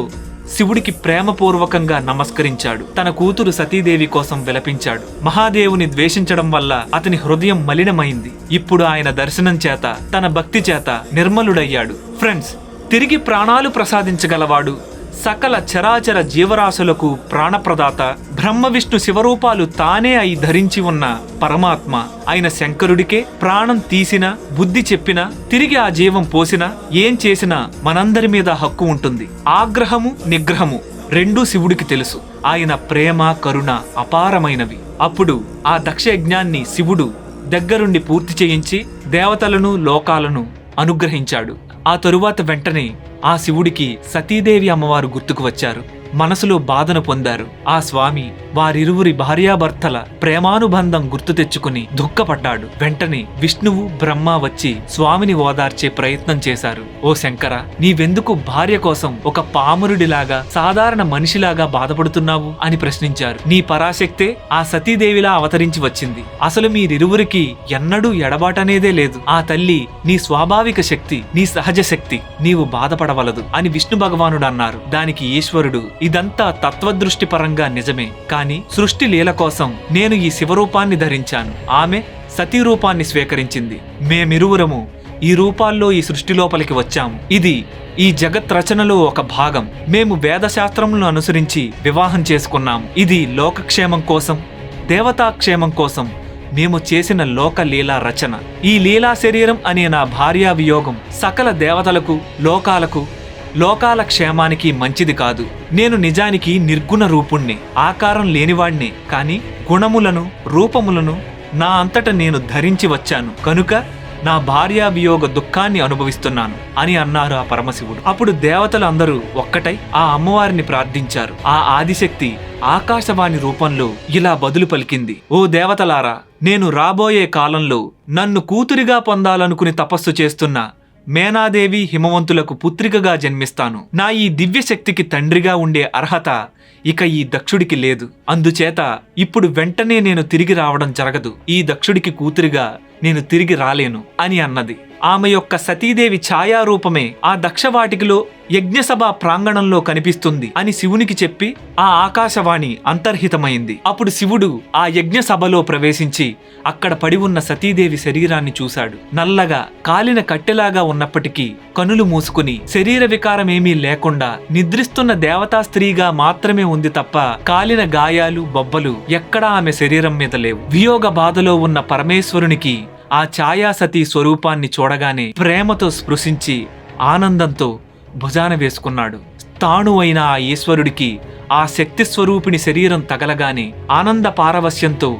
శివుడికి ప్రేమపూర్వకంగా నమస్కరించాడు. తన కూతురు సతీదేవి కోసం విలపించాడు. మహాదేవుని ద్వేషించడం వల్ల అతని హృదయం మలినమైంది. ఇప్పుడు ఆయన దర్శనం చేత, తన భక్తి చేత నిర్మలుడయ్యాడు. ఫ్రెండ్స్, తిరిగి ప్రాణాలు ప్రసాదించగలవాడు, సకల చరాచర జీవరాశులకు ప్రాణప్రదాత, బ్రహ్మ విష్ణు శివరూపాలు తానే అయి ధరించి ఉన్న పరమాత్మ అయిన శంకరుడికే ప్రాణం తీసినా, బుద్ధి చెప్పినా, తిరిగి ఆ జీవం పోసినా, ఏం చేసినా మనందరి మీద హక్కు ఉంటుంది. ఆగ్రహము, నిగ్రహము రెండూ శివుడికి తెలుసు. ఆయన ప్రేమ, కరుణ అపారమైనవి. అప్పుడు ఆ దక్ష యజ్ఞాన్ని శివుడు దగ్గరుండి పూర్తి చేయించి దేవతలను, లోకాలను అనుగ్రహించాడు. ఆ తరువాత వెంటనే ఆ శివుడికి సతీదేవి అమ్మవారు గుర్తుకు వచ్చారు. మనసులో బాధను పొందారు. ఆ స్వామి వారిరువురి భార్యాభర్తల ప్రేమానుబంధం గుర్తు తెచ్చుకుని దుఃఖపడ్డాడు. వెంటనే విష్ణువు, బ్రహ్మ వచ్చి స్వామిని ఓదార్చే ప్రయత్నం చేశారు. ఓ శంకర, నీవెందుకు భార్య కోసం ఒక పామరుడిలాగా, సాధారణ మనిషిలాగా బాధపడుతున్నావు అని ప్రశ్నించారు. నీ పరాశక్తే ఆ సతీదేవిలా అవతరించి వచ్చింది. అసలు మీరిరువురికి ఎన్నడూ ఎడబాటనేదే లేదు. ఆ తల్లి నీ స్వాభావిక శక్తి, నీ సహజ శక్తి. నీవు బాధపడవలదు అని విష్ణు భగవానుడు అన్నారు. దానికి ఈశ్వరుడు, ఇదంతా తత్వదృష్టి పరంగా నిజమే, కానీ సృష్టి లీల కోసం నేను ఈ శివరూపాన్ని ధరించాను. ఆమె సతీ రూపాన్ని స్వీకరించింది. మేమిరువురము ఈ రూపాల్లో ఈ సృష్టి లోపలికి వచ్చాము. ఇది ఈ జగత్ రచనలో ఒక భాగం. మేము వేదశాస్త్రములను అనుసరించి వివాహం చేసుకున్నాము. ఇది లోకక్షేమం కోసం, దేవతాక్షేమం కోసం మేము చేసిన లోక లీలా రచన. ఈ లీలా శరీరం అనే నా భార్యా వియోగం సకల దేవతలకు, లోకాల క్షేమానికి మంచిది కాదు. నేను నిజానికి నిర్గుణ రూపుణ్ణి, ఆకారం లేనివాణ్ణి. కాని గుణములను, రూపములను, నా అంతట నేను ధరించి వచ్చాను కనుక నా భార్యా వియోగ దుఃఖాన్ని అనుభవిస్తున్నాను అని అన్నారు ఆ పరమశివుడు. అప్పుడు దేవతలు అందరూ ఒక్కటై ఆ అమ్మవారిని ప్రార్థించారు. ఆ ఆదిశక్తి ఆకాశవాణి రూపంలో ఇలా బదులు పలికింది, ఓ దేవతలారా, నేను రాబోయే కాలంలో నన్ను కూతురిగా పొందాలనుకుని తపస్సు చేస్తున్న మేనాదేవి హిమవంతులకు పుత్రికగా జన్మిస్తాను. నా ఈ దివ్య శక్తికి తండ్రిగా ఉండే అర్హత ఇక ఈ దక్షుడికి లేదు. అందుచేత ఇప్పుడు వెంటనే నేను తిరిగి రావడం జరగదు. ఈ దక్షుడికి కూతురిగా నేను తిరిగి రాలేను అని అన్నది. ఆమె యొక్క సతీదేవి ఛాయారూపమే ఆ దక్షవాటికిలో యజ్ఞసభ ప్రాంగణంలో కనిపిస్తుంది అని శివునికి చెప్పి ఆ ఆకాశవాణి అంతర్హితమైంది. అప్పుడు శివుడు ఆ యజ్ఞ సభలో ప్రవేశించి అక్కడ పడి ఉన్న సతీదేవి శరీరాన్ని చూశాడు. నల్లగా కాలిన కట్టెలాగా ఉన్నప్పటికీ కనులు మూసుకుని శరీర వికారమేమీ లేకుండా నిద్రిస్తున్న దేవతా స్త్రీగా మాత్రమే ఉంది తప్ప కాలిన గాయాలు బొబ్బలు ఎక్కడా ఆమె శరీరం మీద లేవు. వియోగ బాధలో ఉన్న పరమేశ్వరునికి ఆ ఛాయాసతీ స్వరూపాన్ని చూడగానే ప్రేమతో స్పృశించి ఆనందంతో భుజాన వేసుకున్నాడు. తాణువైన ఆ ఈశ్వరుడికి ఆ శక్తి స్వరూపిణి శరీరం తగలగానే ఆనంద పారవశ్యంతో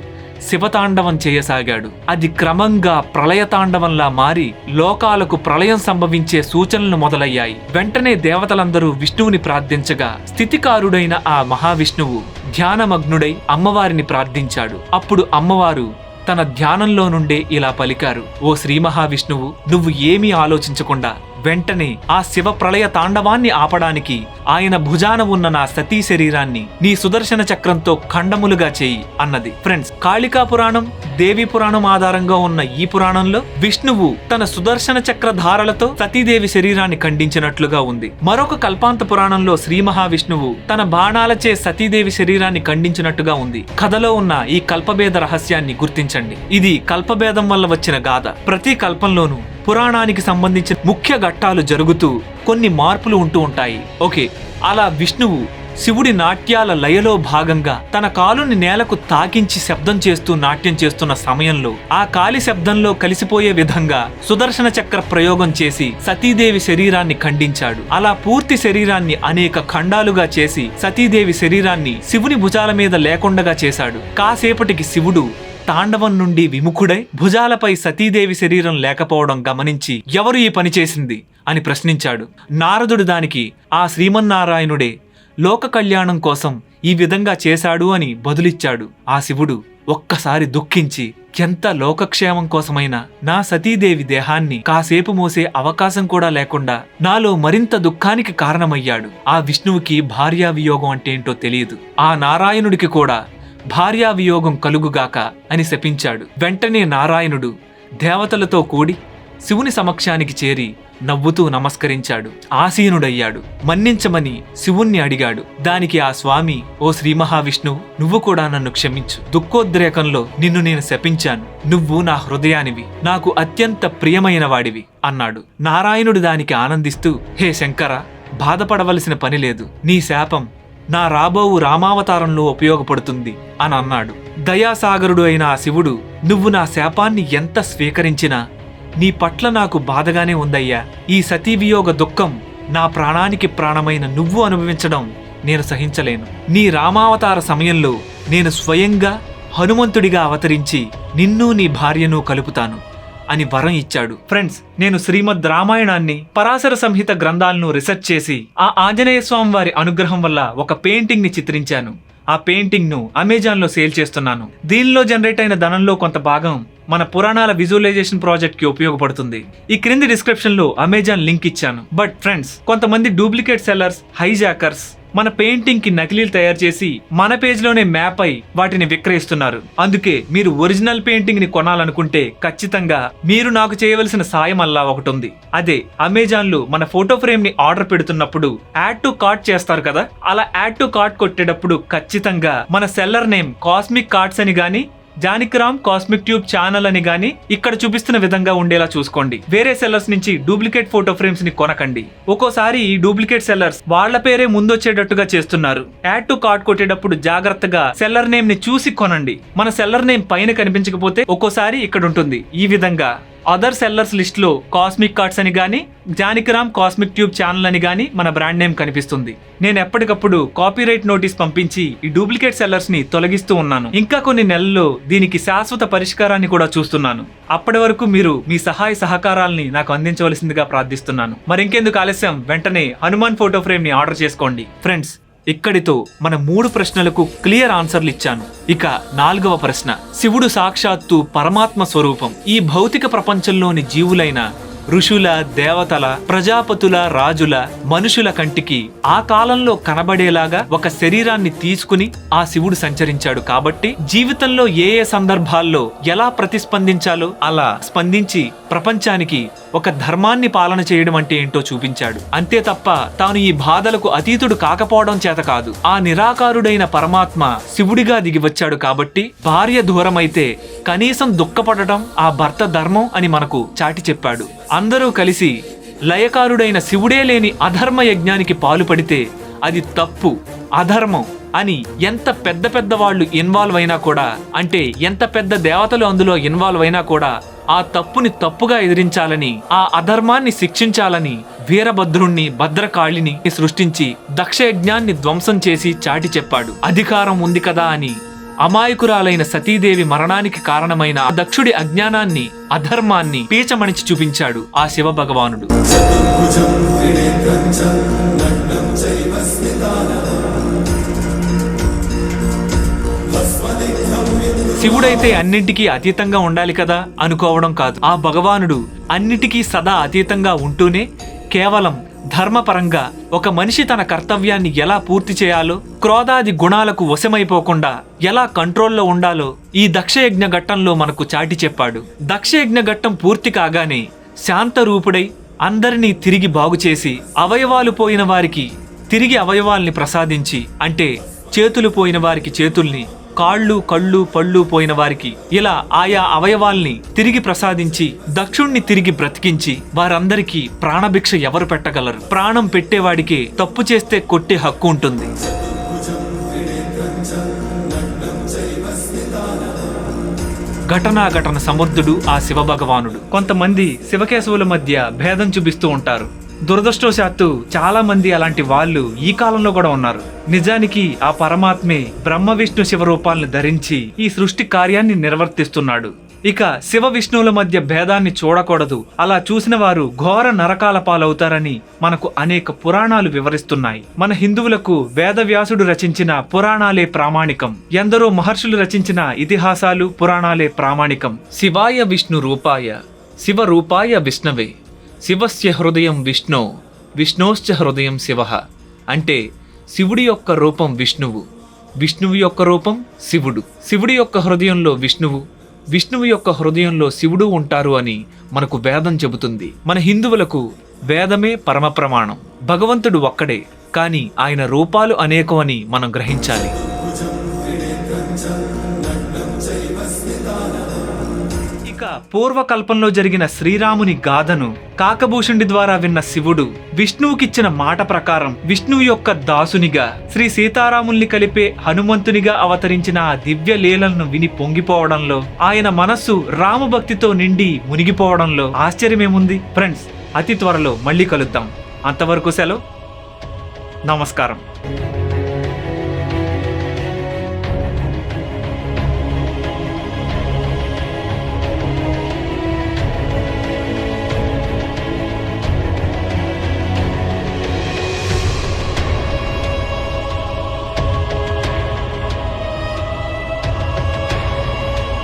శివతాండవం చేయసాగాడు. అది క్రమంగా ప్రళయతాండవంలా మారి లోకాలకు ప్రళయం సంభవించే సూచనలు మొదలయ్యాయి. వెంటనే దేవతలందరూ విష్ణువుని ప్రార్థించగా స్థితికారుడైన ఆ మహావిష్ణువు ధ్యానమగ్నుడై అమ్మవారిని ప్రార్థించాడు. అప్పుడు అమ్మవారు తన ధ్యానంలో నుండే ఇలా పలికారు, ఓ శ్రీ మహావిష్ణువు, నువ్వు ఏమీ ఆలోచించకుండా వెంటనే ఆ శివ ప్రళయ తాండవాన్ని ఆపడానికి ఆయన భుజాన ఉన్న నా సతీ శరీరాన్ని నీ సుదర్శన చక్రంతో ఖండములుగా చేయి అన్నది. ఫ్రెండ్స్, కాళికా పురాణం, దేవి పురాణం ఆధారంగా ఉన్న ఈ పురాణంలో విష్ణువు తన సుదర్శన చక్ర ధారలతో సతీదేవి శరీరాన్ని ఖండించినట్లుగా ఉంది. మరొక కల్పాంత పురాణంలో శ్రీ మహావిష్ణువు తన బాణాలచే సతీదేవి శరీరాన్ని ఖండించినట్టుగా ఉంది. కథలో ఉన్న ఈ కల్పభేద రహస్యాన్ని గుర్తించండి. ఇది కల్పభేదం వల్ల వచ్చిన గాథ. ప్రతి కల్పంలోనూ పురాణానికి సంబంధించిన ముఖ్య ఘట్టాలు జరుగుతూ కొన్ని మార్పులు ఉంటూ ఉంటాయి. ఓకే, అలా విష్ణువు శివుడి నాట్యాల లయలో భాగంగా తన కాలుని నేలకు తాకించి శబ్దం చేస్తూ నాట్యం చేస్తున్న సమయంలో ఆ కాలి శబ్దంలో కలిసిపోయే విధంగా సుదర్శన చక్ర ప్రయోగం చేసి సతీదేవి శరీరాన్ని ఖండించాడు. అలా పూర్తి శరీరాన్ని అనేక ఖండాలుగా చేసి సతీదేవి శరీరాన్ని శివుని భుజాల మీద లేకుండా చేశాడు. కాసేపటికి శివుడు తాండవం నుండి విముఖుడై భుజాలపై సతీదేవి శరీరం లేకపోవడం గమనించి ఎవరు ఈ పని చేసింది అని ప్రశ్నించాడు. నారదుడు దానికి ఆ శ్రీమన్నారాయణుడే లోక కళ్యాణం కోసం ఈ విధంగా చేశాడు అని బదులిచ్చాడు. ఆ శివుడు ఒక్కసారి దుఃఖించి ఎంత లోకక్షేమం కోసమైనా నా సతీదేవి దేహాన్ని కాసేపు మోసే అవకాశం కూడా లేకుండా నాలో మరింత దుఃఖానికి కారణమయ్యాడు. ఆ విష్ణువుకి భార్యా వియోగం అంటే ఏంటో తెలియదు. ఆ నారాయణుడికి కూడా భార్యా వియోగం కలుగుగాక అని శపించాడు. వెంటనే నారాయణుడు దేవతలతో కూడి శివుని సమక్షానికి చేరి నవ్వుతూ నమస్కరించాడు. ఆసీనుడయ్యాడు. మన్నించమని శివుణ్ణి అడిగాడు. దానికి ఆ స్వామి, ఓ శ్రీ మహావిష్ణువు, నువ్వు కూడా నన్ను క్షమించు. దుఃఖోద్రేకంలో నిన్ను నేను శపించాను. నువ్వు నా హృదయానివి, నాకు అత్యంత ప్రియమైన వాడివి అన్నాడు. నారాయణుడు దానికి ఆనందిస్తూ, హే శంకర, బాధపడవలసిన పని లేదు. నీ శాపం నా రాబోవు రామావతారంలో ఉపయోగపడుతుంది అని అన్నాడు. దయాసాగరుడు అయిన ఆ శివుడు, నువ్వు నా శాపాన్ని ఎంత స్వీకరించినా నీ పట్ల నాకు బాధగానే ఉందయ్యా. ఈ సతీవియోగ దుఃఖం నా ప్రాణానికి ప్రాణమైన నువ్వు అనుభవించడం నేను సహించలేను. నీ రామావతార సమయంలో నేను స్వయంగా హనుమంతుడిగా అవతరించి నిన్ను నీ భార్యను కలుపుతాను అని వరం ఇచ్చాడు. ఫ్రెండ్స్, నేను శ్రీమద్ రామాయణాన్ని, పరాశర సంహిత గ్రంథాలను రీసెర్చ్ చేసి ఆ ఆంజనేయ స్వామి వారి అనుగ్రహం వల్ల ఒక పెయింటింగ్ ని చిత్రించాను. ఆ పెయింటింగ్ ను అమెజాన్ లో సేల్ చేస్తున్నాను. దీనిలో జనరేట్ అయిన ధనంలో కొంత భాగం మన పురాణాల విజువలైజేషన్ ప్రాజెక్ట్ కి ఉపయోగపడుతుంది. ఈ క్రింది డిస్క్రిప్షన్ లో అమెజాన్ లింక్ ఇచ్చాను. బట్ ఫ్రెండ్స్, కొంతమంది డూప్లికేట్ సెల్లర్స్, హైజాకర్స్ మన పెయింటింగ్ కి నకిలీలు తయారు చేసి మన పేజ్ లోనే మ్యాప్ అయి వాటిని విక్రయిస్తున్నారు. అందుకే మీరు ఒరిజినల్ పెయింటింగ్ ని కొనాలనుకుంటే ఖచ్చితంగా మీరు నాకు చేయవలసిన సాయం అల్లా ఒకటి ఉంది. అదే అమెజాన్ లో మన ఫోటో ఫ్రేమ్ ని ఆర్డర్ పెడుతున్నప్పుడు యాడ్ టు కార్ట్ చేస్తారు కదా, అలా యాడ్ టు కార్ట్ కొట్టేటప్పుడు ఖచ్చితంగా మన సెల్లర్ నేమ్ కాస్మిక్ కార్ట్స్ అని గాని జానిక్రామ్ కాస్మిక్ ట్యూబ్ ఛానల్ అని గాని ఇక్కడ చూపిస్తున్న విధంగా ఉండేలా చూసుకోండి. వేరే సెల్లర్స్ నుంచి డూప్లికేట్ ఫోటో ఫ్రేమ్స్ ని కొనకండి. ఒక్కోసారి ఈ డూప్లికేట్ సెల్లర్స్ వాళ్ళ పేరే ముందొచ్చేటట్టుగా చేస్తున్నారు. యాడ్ టు కార్ట్ కొట్టేటప్పుడు జాగ్రత్తగా సెల్లర్ నేమ్ ని చూసి కొనండి. మన సెల్లర్ నేమ్ పైన కనిపించకపోతే ఒక్కోసారి ఇక్కడ ఉంటుంది. ఈ విధంగా అదర్ సెల్లర్స్ లిస్ట్ లో కాస్మిక్ కార్డ్స్ అని గానీ, జానికిరామ్ కాస్మిక్ ట్యూబ్ ఛానల్ అని గానీ మన బ్రాండ్ నేమ్ కనిపిస్తుంది. నేను ఎప్పటికప్పుడు కాపీరైట్ నోటీస్ పంపించి ఈ డూప్లికేట్ సెల్లర్స్ ని తొలగిస్తూ ఉన్నాను. ఇంకా కొన్ని నెలల్లో దీనికి శాశ్వత పరిష్కారాన్ని కూడా చూస్తున్నాను. అప్పటి వరకు మీరు మీ సహాయ సహకారాలని నాకు అందించవలసిందిగా ప్రార్థిస్తున్నాను. మరింకెందుకు ఆలస్యం, వెంటనే హనుమాన్ ఫోటో ఫ్రేమ్ ని ఆర్డర్ చేసుకోండి. ఫ్రెండ్స్, ఇక్కడితో మన 3 ప్రశ్నలకు క్లియర్ ఆన్సర్లు ఇచ్చాను. ఇక 4వ ప్రశ్న, శివుడు సాక్షాత్తు పరమాత్మ స్వరూపం. ఈ భౌతిక ప్రపంచంలోని జీవులైన ఋషుల, దేవతల, ప్రజాపతుల, రాజుల, మనుషుల కంటికి ఆ కాలంలో కనబడేలాగా ఒక శరీరాన్ని తీసుకుని ఆ శివుడు సంచరించాడు. కాబట్టి జీవితంలో ఏ ఏ సందర్భాల్లో ఎలా ప్రతిస్పందించాలో అలా స్పందించి ప్రపంచానికి ఒక ధర్మాన్ని పాలన చేయడం అంటే ఏంటో చూపించాడు. అంతే తప్ప తాను ఈ బాధలకు అతీతుడు కాకపోవడం చేత కాదు. ఆ నిరాకారుడైన పరమాత్మ శివుడిగా దిగి వచ్చాడు. కాబట్టి భార్య దూరమైతే కనీసం దుఃఖపడటం ఆ భర్త ధర్మం అని మనకు చాటి చెప్పాడు. అందరూ కలిసి లయకారుడైన శివుడే లేని అధర్మ యజ్ఞానికి పాలుపడితే అది తప్పు, అధర్మం అని ఎంత పెద్ద పెద్ద వాళ్ళు ఇన్వాల్వ్ అయినా కూడా, అంటే ఎంత పెద్ద దేవతలు అందులో ఇన్వాల్వ్ అయినా కూడా ఆ తప్పుని తప్పుగా ఎదిరించాలని, ఆ అధర్మాన్ని శిక్షించాలని వీరభద్రుణ్ణి, భద్రకాళిని సృష్టించి దక్షయజ్ఞాన్ని ధ్వంసం చేసి చాటి చెప్పాడు. అధికారం ఉంది కదా అని అమాయకురాలైన సతీదేవి మరణానికి కారణమైన ఆ దక్షుడి అజ్ఞానాన్ని, అధర్మాన్ని పీచమణిచి చూపించాడు ఆ శివ భగవానుడు. శివుడైతే అన్నింటికీ అతీతంగా ఉండాలి కదా అనుకోవడం కాదు. ఆ భగవానుడు అన్నిటికీ సదా అతీతంగా ఉంటూనే కేవలం ధర్మపరంగా ఒక మనిషి తన కర్తవ్యాన్ని ఎలా పూర్తి చేయాలో, క్రోధాది గుణాలకు వశమైపోకుండా ఎలా కంట్రోల్లో ఉండాలో ఈ దక్షయజ్ఞ ఘట్టంలో మనకు చాటి చెప్పాడు. దక్షయజ్ఞ ఘట్టం పూర్తి కాగానే శాంతరూపుడై అందరినీ తిరిగి బాగుచేసి, అవయవాలు పోయిన వారికి తిరిగి అవయవాల్ని ప్రసాదించి, అంటే చేతులు పోయిన వారికి చేతుల్ని, కాళ్ళు, కళ్ళు, పళ్ళు పోయిన వారికి ఇలా ఆయా అవయవాల్ని తిరిగి ప్రసాదించి దక్షుణ్ణి తిరిగి బ్రతికించి వారందరికీ ప్రాణభిక్ష ఎవరు పెట్టగలరు? ప్రాణం పెట్టేవాడికే తప్పు చేస్తే కొట్టే హక్కు ఉంటుంది. ఘటన సమర్థుడు ఆ శివ భగవానుడు. కొంతమంది శివకేశవుల మధ్య భేదం చూపిస్తూ ఉంటారు. దురదృష్టవశాత్తు చాలా మంది అలాంటి వాళ్ళు ఈ కాలంలో కూడా ఉన్నారు. నిజానికి ఆ పరమాత్మే బ్రహ్మ విష్ణు శివ రూపాలను ధరించి ఈ సృష్టి కార్యాన్ని నిర్వర్తిస్తున్నాడు. ఇక శివ విష్ణువుల మధ్య భేదాన్ని చూడకూడదు, అలా చూసిన వారు ఘోర నరకాల పాలవుతారని మనకు అనేక పురాణాలు వివరిస్తున్నాయి. మన హిందువులకు వేదవ్యాసుడు రచించిన పురాణాలే ప్రామాణికం. ఎందరో మహర్షులు రచించిన ఇతిహాసాలు, పురాణాలే ప్రామాణికం. శివాయ విష్ణు రూపాయ శివ రూపాయ విష్ణవే, శివస్య హృదయం విష్ణో, విష్ణోశ్చ హృదయం శివ. అంటే శివుడి యొక్క రూపం విష్ణువు, విష్ణువు యొక్క రూపం శివుడు. శివుడి యొక్క హృదయంలో విష్ణువు, విష్ణువు యొక్క హృదయంలో శివుడు ఉంటారు అని మనకు వేదం చెబుతుంది. మన హిందువులకు వేదమే పరమ ప్రమాణం. భగవంతుడు ఒక్కడే, కానీ ఆయన రూపాలు అనేకం అని మనం గ్రహించాలి. పూర్వకల్పంలో జరిగిన శ్రీరాముని గాథను కాకభూషుడి ద్వారా విన్న శివుడు విష్ణువుకిచ్చిన మాట ప్రకారం విష్ణువు యొక్క దాసునిగా, శ్రీ సీతారాముల్ని కలిపే హనుమంతునిగా అవతరించిన ఆ దివ్య లీలలను విని పొంగిపోవడంలో, ఆయన మనస్సు రామభక్తితో నిండి మునిగిపోవడంలో ఆశ్చర్యమేముంది? ఫ్రెండ్స్, అతి త్వరలో మళ్ళీ కలుద్దాం. అంతవరకు సెలవు. నమస్కారం.